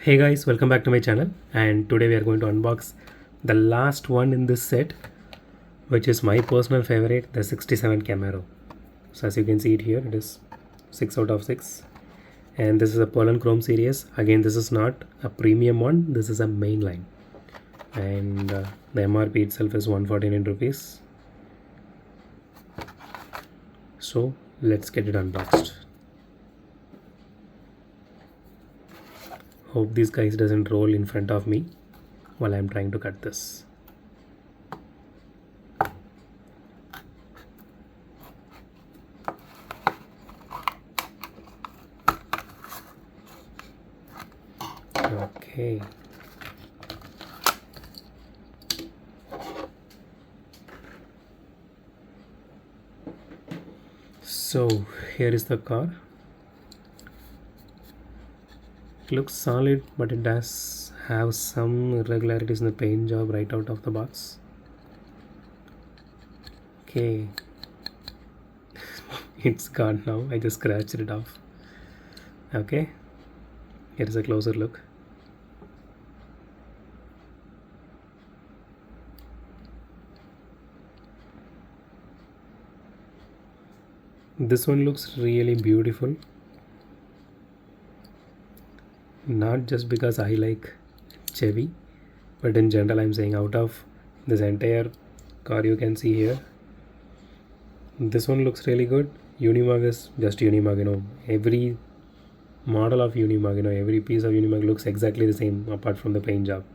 Hey guys, welcome back to my channel, and today we are going to unbox the last one in this set, which is my personal favorite, the 67 Camaro. So as you can see it here, it is 6 out of 6, and this is a Pearl and Chrome series. Again, this is not a premium one, this is a main line, and the MRP itself is 149 rupees. So let's get it unboxed. Hope these guys doesn't roll in front of me while I'm trying to cut this. Okay. So here is the car. Looks solid, but it does have some irregularities in the paint job right out of the box. Okay, it's gone now. I just scratched it off. Okay, here is a closer look. This one looks really beautiful. Not just because I like Chevy, but in general I'm saying out of this entire car you can see here, this one looks really good. Unimog is just Unimog, every model of Unimog, every piece of Unimog looks exactly the same apart from the paint job.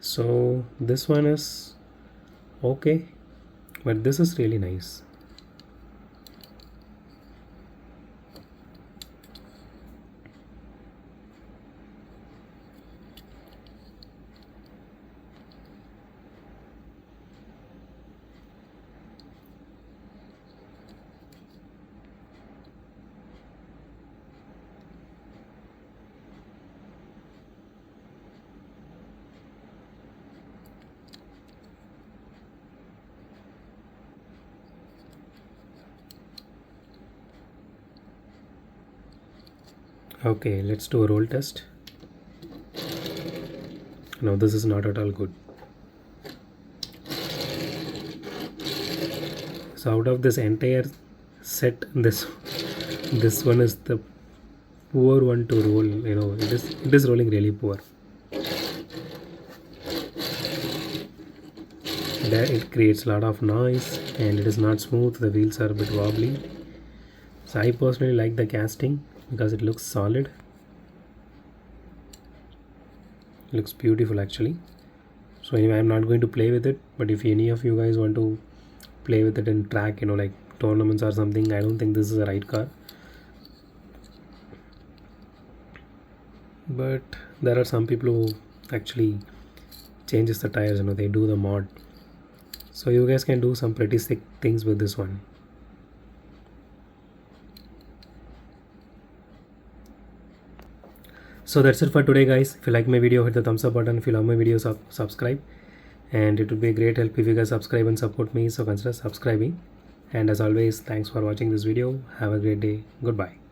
So this one is okay, but this is really nice. Okay, let's do a roll test. No, this is not at all good. So out of this entire set, this one is the poor one to roll. It is rolling really poor. It creates a lot of noise and it is not smooth. The wheels are a bit wobbly. So I personally like the casting because it looks solid. It looks beautiful actually. So anyway, I'm not going to play with it, but if any of you guys want to play with it in track, like tournaments or something, I don't think this is the right car. But there are some people who actually changes the tires, they do the mod. So you guys can do some pretty sick things with this one. So that's it for today guys. If you like my video, hit the thumbs up button. If you love my videos, subscribe, and it would be a great help if you guys subscribe and support me, so consider subscribing. And as always, thanks for watching this video. Have a great day. Goodbye.